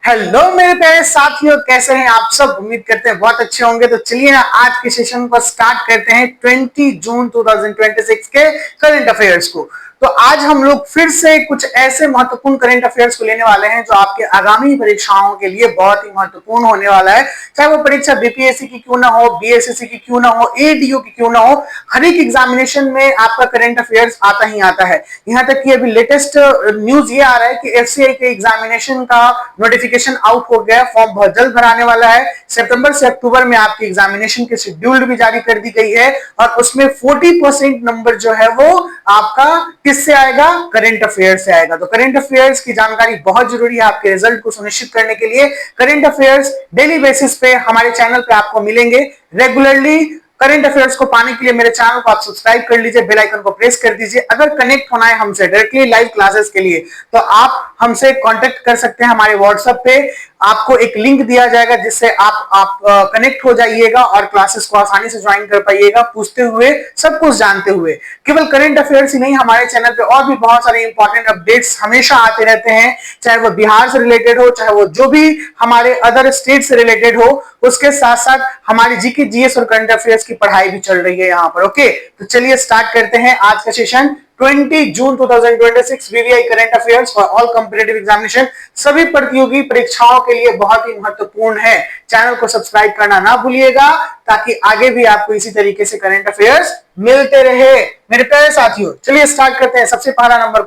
Hello मेरे प्यारे साथियों, कैसे हैं आप सब। उम्मीद करते हैं बहुत अच्छे होंगे। तो चलिए ना आज के सेशन को स्टार्ट करते हैं 20 जून 2026 के करंट अफेयर्स को। तो आज हम लोग फिर से कुछ ऐसे महत्वपूर्ण करंट अफेयर्स को लेने वाले हैं जो आपके आगामी परीक्षाओं के लिए बहुत ही महत्वपूर्ण होने वाला है। चाहे वो परीक्षा बीपीएससी की क्यों ना हो, बीएसएससी की क्यों ना हो, एडीओ की क्यों ना हो, हर एक एग्जामिनेशन में आपका करंट अफेयर्स आता ही आता है। यहाँ तक कि अभी लेटेस्ट न्यूज ये आ रहा है कि एफसीआई के एग्जामिनेशन का नोटिफिकेशन आउट हो गया, फॉर्म बहुत जल्द भराने वाला है। सितंबर से अक्टूबर में आपकी एग्जामिनेशन की शेड्यूल भी जारी कर दी गई है और उसमें 40% नंबर जो है वो आपका किससे आएगा, करंट अफेयर से आएगा। तो करंट अफेयर्स की जानकारी बहुत जरूरी है आपके रिजल्ट को सुनिश्चित करने के लिए। करंट अफेयर्स डेली बेसिस पे हमारे चैनल पे आपको मिलेंगे रेगुलरली। करंट अफेयर्स को पाने के लिए मेरे चैनल को आप सब्सक्राइब कर लीजिए, बेल आइकन को प्रेस कर दीजिए। अगर कनेक्ट होना है हमसे डायरेक्टली लाइव क्लासेस के लिए तो आप हमसे कांटेक्ट कर सकते हैं हमारे व्हाट्सएप पे। आपको एक लिंक दिया जाएगा जिससे आप कनेक्ट हो जाइएगा और क्लासेस को आसानी से ज्वाइन कर पाइएगा, पूछते हुए सब कुछ जानते हुए। केवल करंट अफेयर्स ही नहीं, हमारे चैनल पे और भी बहुत सारे इंपॉर्टेंट अपडेट्स हमेशा आते रहते हैं, चाहे वो बिहार से रिलेटेड हो, चाहे वो जो भी हमारे अदर स्टेट से रिलेटेड हो। उसके साथ साथ हमारी जीके जीएस और करंट अफेयर्स की पढ़ाई भी चल रही है यहाँ पर। ओके, तो चलिए स्टार्ट करते हैं आज का session. 20 June 2026 VVI current affairs for all competitive examination, सभी प्रतियोगी परीक्षाओं के लिए बहुत ही महत्वपूर्ण है। चैनल को सब्सक्राइब करना ना भूलिएगा ताकि आगे भी आपको इसी तरीके से करंट अफेयर्स मिलते रहे मेरे प्यारे साथियों। चलिए स्टार्ट करते हैं। सबसे पहला नंबर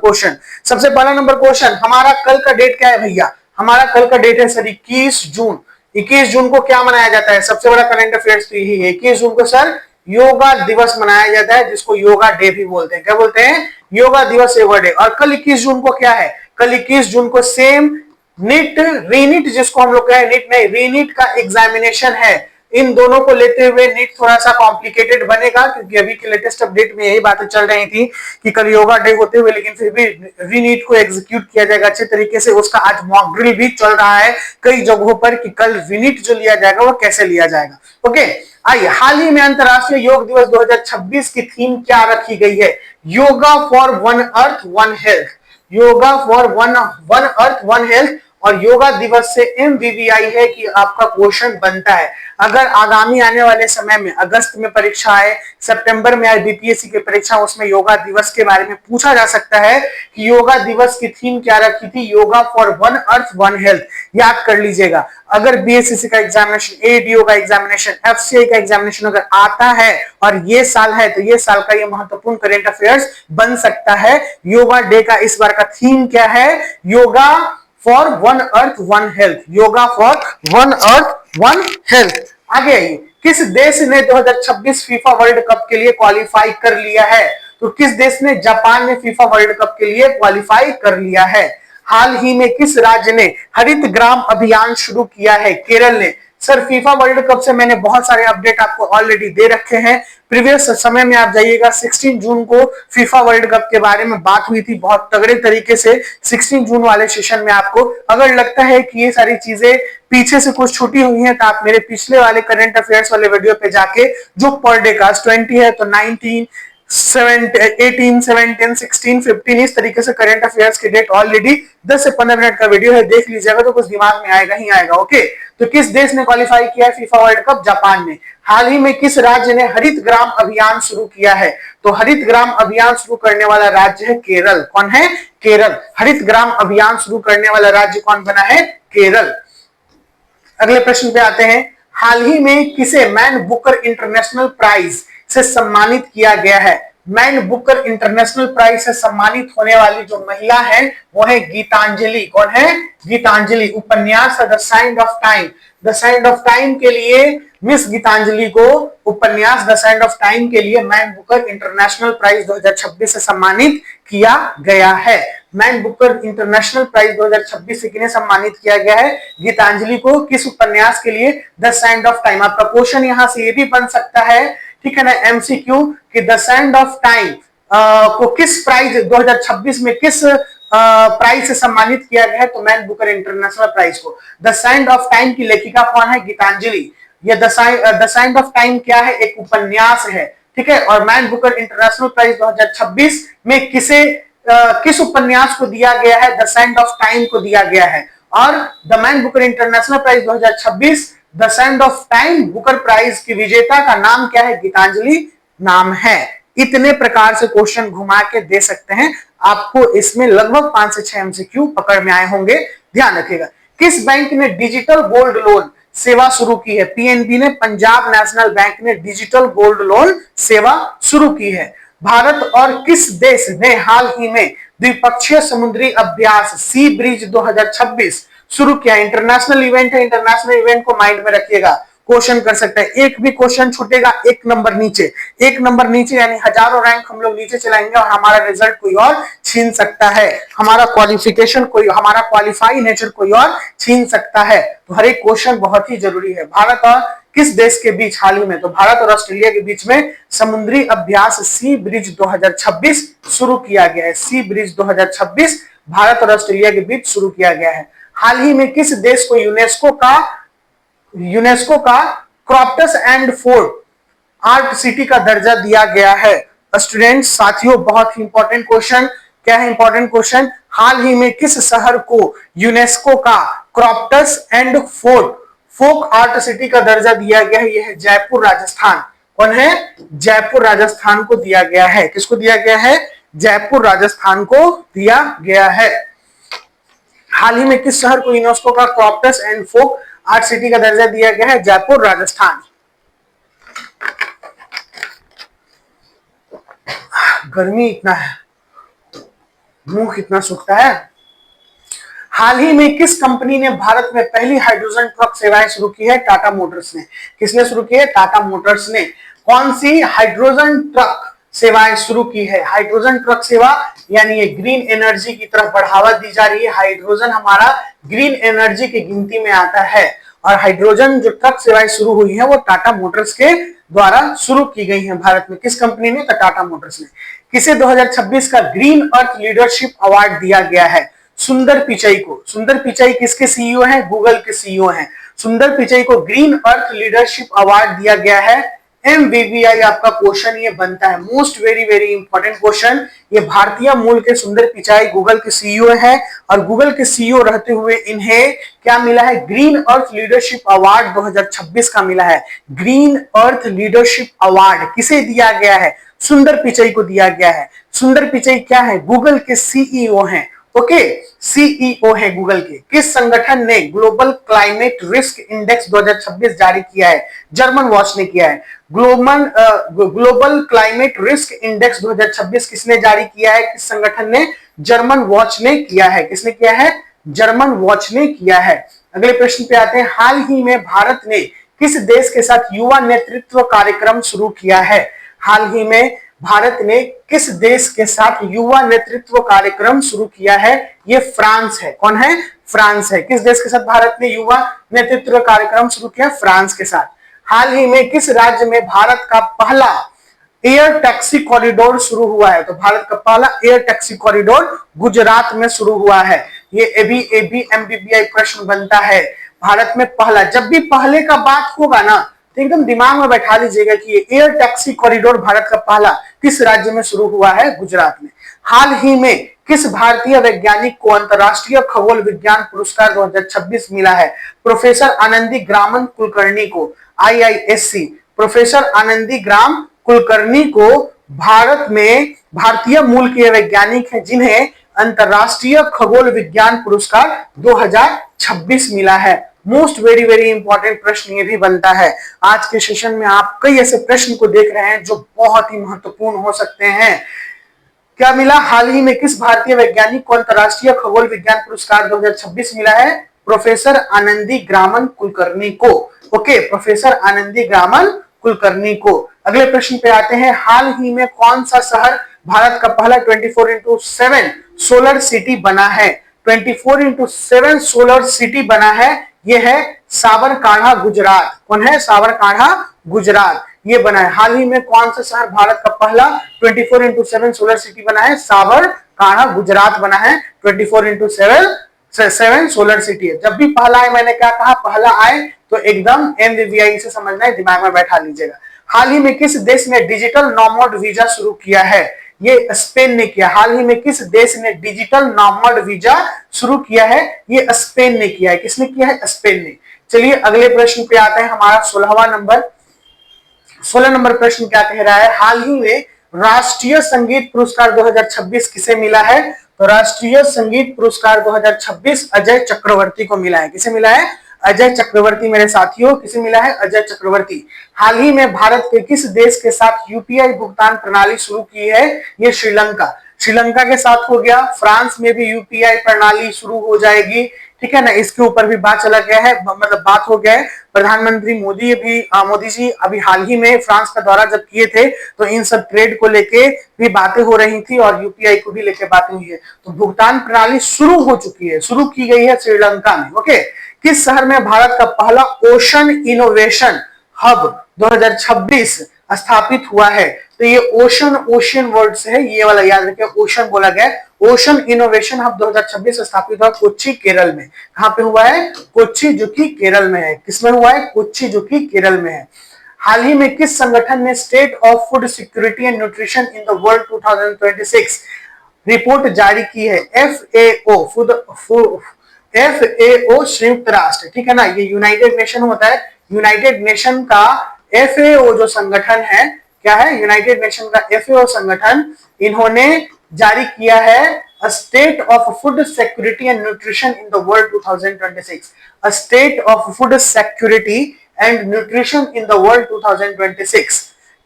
क्वेश्चन हमारा कल का डेट क्या है भैया? हमारा कल का डेट है सर 21 जून। 21 जून को क्या मनाया जाता है? सबसे बड़ा करंट अफेयर्स तो यही है। 21 जून को सर योगा दिवस मनाया जाता है, जिसको योगा डे भी बोलते हैं। क्या बोलते हैं? योगा दिवस, योगा डे। और कल 21 जून को क्या है? कल 21 जून को सेम नीट रीनीट, जिसको हम लोग कहें नीट नहीं रीनीट का एग्जामिनेशन है। इन दोनों को लेते हुए नीट थोड़ा सा कॉम्प्लिकेटेड बनेगा क्योंकि अभी के लेटेस्ट अपडेट में यही बातें चल रही थी कि कल योगा डे होते हुए लेकिन फिर भी रीनीट को एग्जीक्यूट किया जाएगा अच्छे तरीके से। उसका आज मॉक ड्रिल भी चल रहा है कई जगहों पर कि कल रीनीट जो लिया जाएगा वो कैसे लिया जाएगा। ओके, आइए, हाल ही में अंतरराष्ट्रीय योग दिवस 2026 की थीम क्या रखी गई है? Yoga for one earth one health. Yoga for one earth one health. और योगा दिवस से एमवीवीआई है कि आपका क्वेश्चन बनता है। अगर आगामी आने वाले समय में अगस्त में परीक्षा आए, सितंबर में आए बीपीएससी की परीक्षा, उसमें योगा दिवस के बारे में पूछा जा सकता है कि योगा दिवस की थीम क्या रखी थी? Yoga for one earth one health. याद कर लीजिएगा। अगर बीएसएससी का एग्जामिनेशन, एडीओ का एग्जामिनेशन, एफसीआई का एग्जामिनेशन अगर आता है और ये साल है तो ये साल का ये महत्वपूर्ण करंट अफेयर्स बन सकता है। योगा डे का इस बार का थीम क्या है? Yoga for one earth one health. Yoga for one earth one health. आगे आइए, किस देश ने 2026 फीफा वर्ल्ड कप के लिए क्वालिफाई कर लिया है? तो किस देश ने? जापान ने फीफा वर्ल्ड कप के लिए क्वालिफाई कर लिया है। हाल ही में किस राज्य ने हरित ग्राम अभियान शुरू किया है? केरल ने। सर फीफा वर्ल्ड कप से मैंने बहुत सारे अपडेट आपको ऑलरेडी दे रखे हैं। प्रीवियस समय में आप जाइएगा, 16 जून को फीफा वर्ल्ड कप के बारे में बात हुई थी बहुत तगड़े तरीके से। 16 जून वाले सेशन में आपको अगर लगता है कि ये सारी चीजें पीछे से कुछ छूटी हुई हैं तो आप मेरे पिछले वाले करंट अफेयर्स वाले वीडियो पे जाके, जो पर डे का 20 है तो 19, 18, 17, 16, 15 इस तरीके से करंट अफेयर्स के डेट ऑलरेडी 10 से 15 मिनट का वीडियो है, देख लीजिएगा तो कुछ दिमाग में आएगा ही आएगा। ओके, तो किस देश ने क्वालिफाई किया है फीफा वर्ल्ड कप? जापान ने। हाल ही में किस राज्य ने हरित ग्राम अभियान शुरू किया है? तो हरित ग्राम अभियान शुरू करने वाला राज्य है केरल। कौन है? केरल। हरित ग्राम अभियान शुरू करने वाला राज्य कौन बना है? केरल। अगले प्रश्न पे आते हैं। हाल ही में किसे मैन बुकर इंटरनेशनल प्राइज से सम्मानित किया गया है? मैन बुकर इंटरनेशनल प्राइज से सम्मानित होने वाली जो महिला है वो है गीतांजलि। कौन है? गीतांजलि। उपन्यास the signed of time, the signed of time के लिए मिस गीतांजलि को उपन्यास द साइंड ऑफ टाइम के लिए मैन बुकर इंटरनेशनल प्राइज 2026 से सम्मानित किया गया है। मैन बुकर इंटरनेशनल प्राइज 2026 से किन्हें सम्मानित किया गया है? गीतांजलि को। किस उपन्यास के लिए? The signed of time. आपका क्वेश्चन यहां से ये भी बन सकता है, ठीक है ना, एमसीक्यू, कि द साइंड ऑफ टाइम को किस प्राइज 2026 में किस प्राइज से सम्मानित किया गया है? तो मैन बुकर इंटरनेशनल प्राइज को। द साइंड ऑफ टाइम की लेखिका कौन है? गीतांजलि। ये द साइंड ऑफ टाइम क्या है? एक उपन्यास है, ठीक है। और मैन बुकर इंटरनेशनल प्राइज 2026 में किस उपन्यास को दिया गया है? द साइंड ऑफ टाइम को दिया गया है। और the man Booker International Prize 2026 the sand of time Booker prize की विजेता का नाम क्या है? गीतांजलि नाम है। इतने प्रकार से क्वेश्चन घुमा के दे सकते हैं, आपको इसमें लगभग 5 से 6 एमसीक्यू पकड़ में आए होंगे, ध्यान रखिएगा। किस बैंक ने डिजिटल गोल्ड लोन सेवा शुरू की है? पीएनबी ने, पंजाब नेशनल बैंक ने डिजिटल गोल्ड लोन सेवा शुरू की है। भारत और किस देश ने हाल ही में द्विपक्षीय समुद्री अभ्यास सी ब्रिज 2026 शुरू किया? इंटरनेशनल इवेंट है, इंटरनेशनल इवेंट को माइंड में रखिएगा, क्वेश्चन कर सकते हैं। एक भी क्वेश्चन छूटेगा एक नंबर नीचे, एक नंबर नीचे यानी हजारों रैंक हम लोग नीचे चलाएंगे और हमारा रिजल्ट कोई और छीन सकता है, हमारा क्वालिफिकेशन कोई, हमारा क्वालिफाई नेचर कोई और छीन सकता है। तो हर एक क्वेश्चन बहुत ही जरूरी है। भारत और किस देश के बीच हाल ही में? तो भारत और ऑस्ट्रेलिया के बीच में समुद्री अभ्यास सी ब्रिज 2026 शुरू किया गया है। सी ब्रिज 2026 भारत और ऑस्ट्रेलिया के बीच शुरू किया गया है। हाल ही में किस देश को यूनेस्को का क्रॉप्टस एंड फोर्ट आर्ट सिटी का दर्जा दिया गया है? स्टूडेंट्स, साथियों, बहुत ही इंपॉर्टेंट क्वेश्चन। क्या है इंपॉर्टेंट क्वेश्चन? हाल ही में किस शहर को यूनेस्को का क्रॉप्टस एंड फोक आर्ट सिटी का दर्जा दिया गया है? यह है जयपुर राजस्थान। कौन है? जयपुर राजस्थान को दिया गया है। किसको दिया गया है? जयपुर राजस्थान को दिया गया है। हाल ही में किस शहर को यूनेस्को का क्रॉप्टस एंड फोक आर्ट सिटी का दर्जा दिया गया है? जयपुर राजस्थान। गर्मी इतना है, मुंह कितना सूखता है। हाल ही में किस कंपनी ने भारत में पहली हाइड्रोजन ट्रक सेवाएं शुरू की है? टाटा मोटर्स ने। किसने शुरू की है? टाटा मोटर्स ने। कौन सी हाइड्रोजन ट्रक सेवाएं शुरू की है? हाइड्रोजन ट्रक सेवा यानी ये ग्रीन एनर्जी की तरफ बढ़ावा दी जा रही है। हाइड्रोजन हमारा ग्रीन एनर्जी की गिनती में आता है और हाइड्रोजन जो ट्रक सेवाएं शुरू हुई है वो टाटा मोटर्स के द्वारा शुरू की गई है भारत में। किस कंपनी ने? टाटा मोटर्स ने। किसे 2026 का ग्रीन अर्थ लीडरशिप अवार्ड दिया गया है? सुंदर पिचाई को। सुंदर पिचाई किसके सीईओ हैं? गूगल के सीईओ हैं। सुंदर पिचाई को ग्रीन अर्थ लीडरशिप अवार्ड दिया गया है। एमवीवीआई आपका क्वेश्चन ये बनता है, most very very important question. ये भारतीय मूल के सुंदर पिचाई गूगल के सीईओ है और गूगल के सीईओ रहते हुए इन्हें क्या मिला है? ग्रीन अर्थ लीडरशिप अवार्ड 2026 का मिला है। ग्रीन अर्थ लीडरशिप अवार्ड किसे दिया गया है? सुंदर पिचाई को दिया गया है। सुंदर पिचाई क्या है? गूगल के सीईओ हैं। ओके, सीईओ है गूगल के। किस संगठन ने ग्लोबल क्लाइमेट रिस्क इंडेक्स 2026 जारी किया है? जर्मन वॉच ने किया है। ग्लोबल क्लाइमेट रिस्क इंडेक्स 2026 किसने जारी किया है? किस संगठन ने? जर्मन वॉच ने किया है। किसने किया है? जर्मन वॉच ने किया है। अगले प्रश्न पे आते हैं। हाल ही में भारत ने किस देश के साथ युवा नेतृत्व कार्यक्रम शुरू किया है? हाल ही में भारत ने किस देश के साथ युवा नेतृत्व कार्यक्रम शुरू किया है? ये फ्रांस है। कौन है? फ्रांस है। किस देश के साथ भारत ने युवा नेतृत्व कार्यक्रम शुरू किया? फ्रांस के साथ। हाल ही में किस राज्य में भारत का पहला एयर टैक्सी कॉरिडोर शुरू हुआ है? तो भारत का पहला एयर टैक्सी कॉरिडोर गुजरात में शुरू हुआ है। ये एमबीबीआई प्रश्न बनता है। भारत में पहला, जब भी पहले का बात होगा ना तो एकदम दिमाग में बैठा लीजिएगा कि ये एयर टैक्सी कॉरिडोर भारत का पहला किस राज्य में शुरू हुआ है? गुजरात में। हाल ही में किस भारतीय वैज्ञानिक को अंतरराष्ट्रीय खगोल विज्ञान पुरस्कार 2026 मिला है? प्रोफेसर आनंदी ग्रामन कुलकर्णी को, आईआईएससी। प्रोफेसर आनंदी ग्राम कुलकर्णी को भारत में भारतीय मूल के वैज्ञानिक हैं जिन्हें अंतरराष्ट्रीय खगोल विज्ञान पुरस्कार 2026 मिला है। मोस्ट वेरी वेरी इंपॉर्टेंट प्रश्न ये भी बनता है। आज के सेशन में आप कई ऐसे प्रश्न को देख रहे हैं जो बहुत ही महत्वपूर्ण हो सकते हैं। क्या मिला? हाल ही में किस भारतीय वैज्ञानिक को अंतरराष्ट्रीय खगोल विज्ञान पुरस्कार 2026 मिला है? प्रोफेसर आनंदी ग्रामन कुलकर्णी को। ओके, प्रोफेसर आनंदी ग्रामन कुलकर्णी को। अगले प्रश्न पे आते हैं। हाल ही में कौन सा शहर भारत का पहला 24x7 सोलर सिटी बना है? 24x7 सोलर सिटी बना है, ये है साबरकांठा गुजरात। कौन है? साबरकांठा गुजरात, ये बना है। हाल ही में कौन सा शहर भारत का पहला 24x7 सोलर सिटी बना है? साबरकांठा गुजरात बना है। 24x7 सोलर सिटी है। जब भी पहला आए, मैंने क्या कहा? पहला आए तो एकदम एमवीवीआई से समझना है, दिमाग में बैठा लीजिएगा। हाल ही में किस देश ने डिजिटल नॉमैड वीजा शुरू किया है? ये स्पेन ने किया। हाल ही में किस देश ने डिजिटल नॉमैड वीजा शुरू किया है? ये स्पेन ने किया है। किसने किया है? स्पेन ने। चलिए अगले प्रश्न पे आते हैं, हमारा 16 नंबर प्रश्न क्या कह रहा है? हाल ही में राष्ट्रीय संगीत पुरस्कार 2026 किसे मिला है? तो राष्ट्रीय संगीत पुरस्कार 2026 अजय चक्रवर्ती को मिला है। किसे मिला है? अजय चक्रवर्ती मेरे साथियों, किसे मिला है? अजय चक्रवर्ती। हाल ही में भारत के किस देश के साथ यूपीआई भुगतान प्रणाली शुरू की है? ये श्रीलंका। श्रीलंका के साथ हो गया। फ्रांस में भी यूपीआई प्रणाली शुरू हो जाएगी, ठीक है ना। इसके ऊपर भी बात चला गया है, मतलब बात हो गया है। प्रधानमंत्री मोदी जी अभी हाल ही में फ्रांस का दौरा जब किए थे तो इन सब ट्रेड को लेके भी बातें हो रही थी और यूपीआई को भी लेके बातें हुई है। तो भुगतान प्रणाली शुरू हो चुकी है, शुरू की गई है श्रीलंका में। ओके, किस शहर में भारत का पहला ओशन इनोवेशन हब 2026 स्थापित हुआ है? तो ये ओशन वर्ड से है, ये वाला याद रखिए, ओशन बोला गया। ओशन इनोवेशन हब 2026 स्थापित हुआ कोच्चि केरल में। कहां पे हुआ है? कोच्चि, जो कि केरल में है। किसमें हुआ है? कोच्चि, जो कि केरल में है। हाल ही में किस संगठन ने state of food security and nutrition in the world 2026 report जारी की है? FAO संयुक्त राष्ट्र, ठीक है ना, ये यूनाइटेड नेशन होता है। यूनाइटेड नेशन का FAO जो संगठन है, क्या है? यूनाइटेड नेशन का FAO संगठन, इन्होंने जारी किया है state of food security and nutrition in the world 2026। State of food security and nutrition in the world 2026।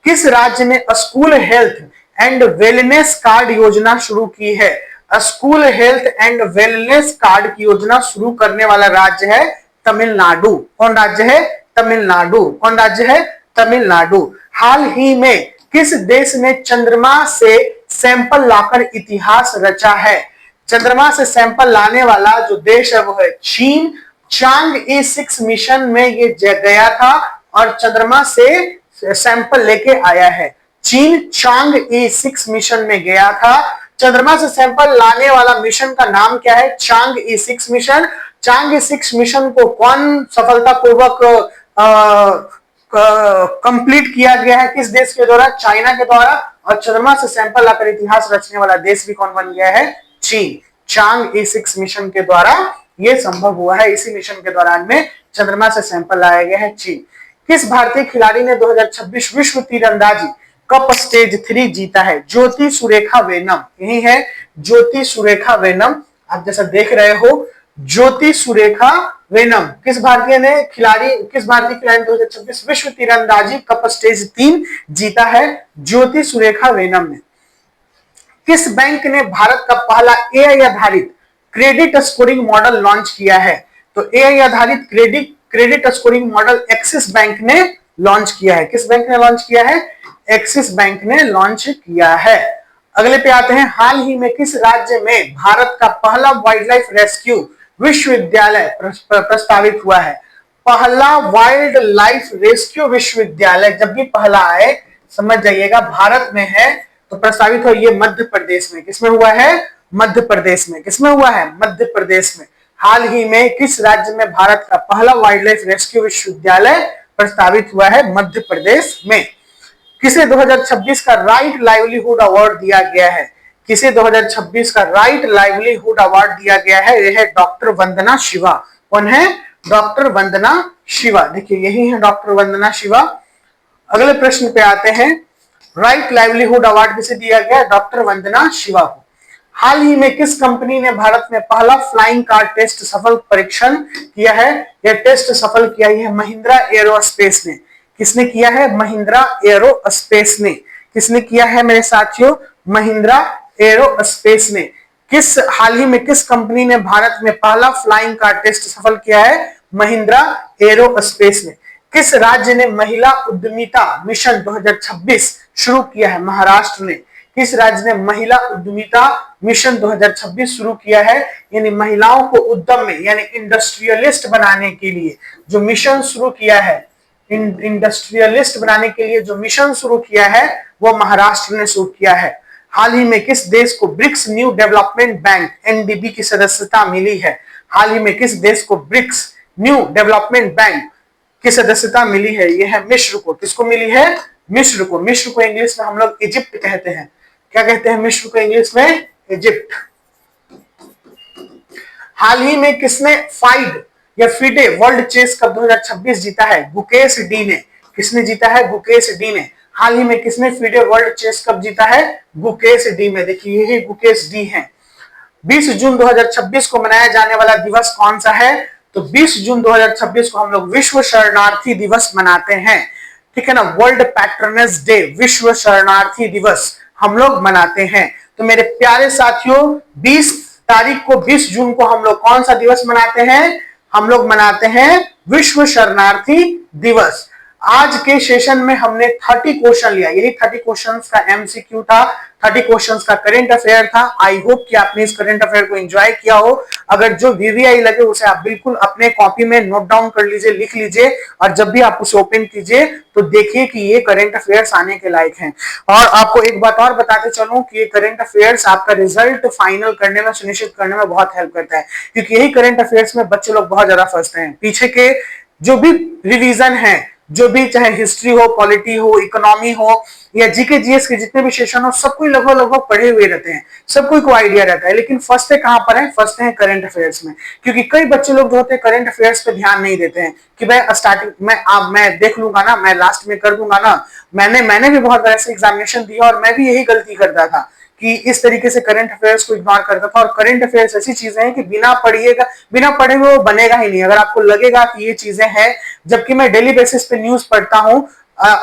किस राज्य ने school health and wellness card योजना शुरू की है? School health and wellness card की योजना शुरू करने वाला राज्य है तमिलनाडु। कौन राज्य है? तमिलनाडु। कौन राज्य है? तमिलनाडु। हाल ही में किस देश ने चंद्रमा से सैंपल लाकर इतिहास रचा है? चंद्रमा से सैंपल लाने वाला जो देश है वो है चीन। चांग-ई 6 मिशन में ये गया था और चंद्रमा से सैंपल लेके आया है। चीन चांग-ई 6 मिशन में गया था। चंद्रमा से सैंपल लाने वाला मिशन का नाम क्या है? चांग-ई 6 मिशन। चांग-ई 6 मिशन को कौन सफलतापूर्वक कंप्लीट किया गया है? किस देश के द्वारा? चाइना के द्वारा। और चंद्रमा से सैंपल लाकर इतिहास रचने वाला देश भी कौन बन गया है? चीन। चांग-ई 6 मिशन के द्वारा यह संभव हुआ है। इसी मिशन के दौरान में चंद्रमा से सैंपल लाया गया है चीन। किस भारतीय खिलाड़ी ने 2026 विश्व तीरंदाजी कप स्टेज 3 जीता है? ज्योति सुरेखा वेनम। यही है ज्योति सुरेखा वेनम, आप जैसा देख रहे हो, ज्योति सुरेखा वेनम। किस भारतीय खिलाड़ी ने 2026 विश्व तीरंदाजी कप स्टेज 3 जीता है? ज्योति सुरेखा वेनम ने। किस बैंक ने भारत का पहला एआई आधारित क्रेडिट स्कोरिंग मॉडल लॉन्च किया है? तो एआई आधारित credit scoring model axis bank ने लॉन्च किया है। किस बैंक ने लॉन्च किया है? एक्सिस बैंक ने लॉन्च किया है। अगले पे आते हैं, हाल ही में किस राज्य में भारत का पहला वाइल्ड लाइफ रेस्क्यू विश्वविद्यालय प्रस्तावित हुआ है? पहला वाइल्ड लाइफ रेस्क्यू विश्वविद्यालय जब भी पहला आए समझ जाइएगा भारत में है तो प्रस्तावित हो, ये मध्य प्रदेश में। किसमें हुआ है? मध्य प्रदेश में। किसमें हुआ है? मध्य प्रदेश में। हाल ही में किस राज्य में भारत का पहला वाइल्ड लाइफ रेस्क्यू विश्वविद्यालय प्रस्तावित हुआ है? मध्य प्रदेश में। किसे 2026 का राइट लाइवलीहुड अवार्ड दिया गया है? किसे 2026 का राइट लाइवलीहुड अवार्ड दिया गया है? यह है डॉक्टर वंदना शिवा। कौन है? डॉक्टर वंदना शिवा। देखिए यही है डॉक्टर वंदना शिवा। अगले प्रश्न पे आते हैं, राइट लाइवलीहुड अवार्ड किसे दिया गया? डॉक्टर वंदना शिवा को। हाल ही में किस कंपनी ने भारत में पहला फ्लाइंग कार टेस्ट सफल परीक्षण किया है? यह टेस्ट सफल किया है महिंद्रा एरोस्पेस ने। किसने किया है? महिंद्रा एरोस्पेस ने। किसने किया है मेरे साथियों? महिंद्रा एरोस्पेस ने। हाल ही में किस कंपनी ने भारत में पहला फ्लाइंग कार टेस्ट सफल किया है? महिंद्रा एरोस्पेस ने। किस राज्य ने महिला उद्यमिता मिशन 2026 शुरू किया है? महाराष्ट्र ने। किस राज्य ने महिला उद्यमिता मिशन 2026 शुरू किया है? यानी महिलाओं को उद्यम में यानी इंडस्ट्रियलिस्ट बनाने के लिए जो मिशन शुरू किया है, इंडस्ट्रियलिस्ट बनाने के लिए जो मिशन शुरू किया है वो महाराष्ट्र ने शुरू किया है। हाल ही में किस देश को BRICS New Development Bank NDB की सदस्यता मिली है? हाल ही में किस देश को ब्रिक्स न्यू डेवलपमेंट बैंक की सदस्यता मिली है? यह है मिस्र को। किसको मिली है? मिस्र को। मिस्र को इंग्लिश में हम लोग इजिप्ट कहते हैं। क्या कहते हैं मिस्र को इंग्लिश में? इजिप्ट। हाल ही में किसने फाइड या फीडे वर्ल्ड चेस कप 2026 जीता है? गुकेश डी ने। किसने जीता है? गुकेश डी ने। हाल ही में किसने फीडे वर्ल्ड चेस कप जीता है? गुकेश डी में। देखिए ये गुकेश डी हैं। 20 जून 2026 को मनाया जाने वाला दिवस कौन सा है? तो 20 जून 2026 को हम लोग विश्व शरणार्थी दिवस मनाते हैं, ठीक है ना। वर्ल्ड पैट्रनेस डे, विश्व शरणार्थी दिवस हम लोग मनाते हैं। तो मेरे प्यारे साथियों 20 तारीख को 20 जून को हम लोग कौन सा दिवस मनाते हैं? हम लोग मनाते हैं विश्व शरणार्थी दिवस। आज के सेशन में हमने 30 क्वेश्चन लिया, यही 30 क्वेश्चंस का एमसीक्यू था, 30 क्वेश्चंस का करंट अफेयर था। आई होप कि आपने इस करंट अफेयर को एंजॉय किया हो। अगर जो वीवीआई लगे उसे आप बिल्कुल अपने कॉपी में नोट डाउन कर लीजिए, लिख लीजिए, और जब भी आप उसे ओपन कीजिए तो देखिए कि ये करंट अफेयर्स आने के लायक हैं। और आपको एक बात और बताते चलूं कि ये करंट अफेयर्स आपका रिजल्ट फाइनल करने में, सुनिश्चित करने में बहुत हेल्प करता है, क्योंकि यही करंट अफेयर्स में बच्चे लोग बहुत ज्यादा फंसते हैं। पीछे के जो भी रिवीजन है, जो भी चाहे हिस्ट्री हो, पॉलिटी हो, इकोनॉमी हो, या जीके जीएस के जितने भी सेशन हो, सब कोई लगभग लगभग पढ़े हुए रहते हैं, सब कोई को आइडिया रहता है, लेकिन फंसते कहां पर है? फंसते हैं करंट अफेयर्स में। क्योंकि कई बच्चे लोग जो होते हैं करंट अफेयर्स पे ध्यान नहीं देते हैं कि भाई स्टार्टिंग में मैं देख लूंगा ना, मैं लास्ट में कर दूंगा ना। मैंने भी बहुत बार ऐसे एग्जामिनेशन दिया और मैं भी यही गलती करता था कि इस तरीके से करंट अफेयर्स को इग्नोर करता था। और करंट अफेयर्स ऐसी चीजें हैं कि बिना पढ़िएगा, बिना पढ़े हुए वो बनेगा ही नहीं। अगर आपको लगेगा कि ये चीजें हैं, जबकि मैं डेली बेसिस पे न्यूज पढ़ता हूँ,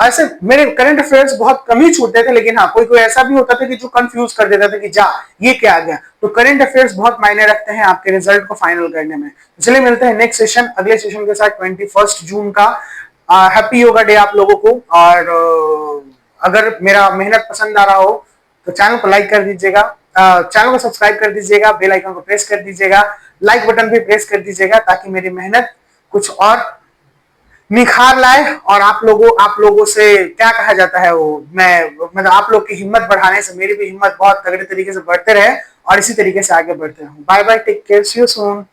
ऐसे मेरे करंट अफेयर्स बहुत कम ही छूटते थे, लेकिन हाँ कोई कोई ऐसा भी होता था कि जो कंफ्यूज कर देता था कि जा ये क्या आ गया। तो करंट अफेयर्स बहुत मायने रखते हैं आपके रिजल्ट को फाइनल करने में। चलिए मिलते हैं नेक्स्ट सेशन, अगले सेशन के साथ 21 जून का। हैप्पी योगा डे आप लोगों को। और अगर मेरा मेहनत पसंद आ रहा हो तो चैनल को लाइक कर दीजिएगा, चैनल को सब्सक्राइब कर दीजिएगा, बेल आइकन को प्रेस कर दीजिएगा, लाइक बटन भी प्रेस कर दीजिएगा, ताकि मेरी मेहनत कुछ और निखार लाए। और आप लोगों से क्या कहा जाता है, वो मैं मतलब आप लोग की हिम्मत बढ़ाने से मेरी भी हिम्मत बहुत तगड़े तरीके से बढ़ते रहे और इसी तरीके से आगे बढ़ते रहूं। Bye bye, take care, see you soon.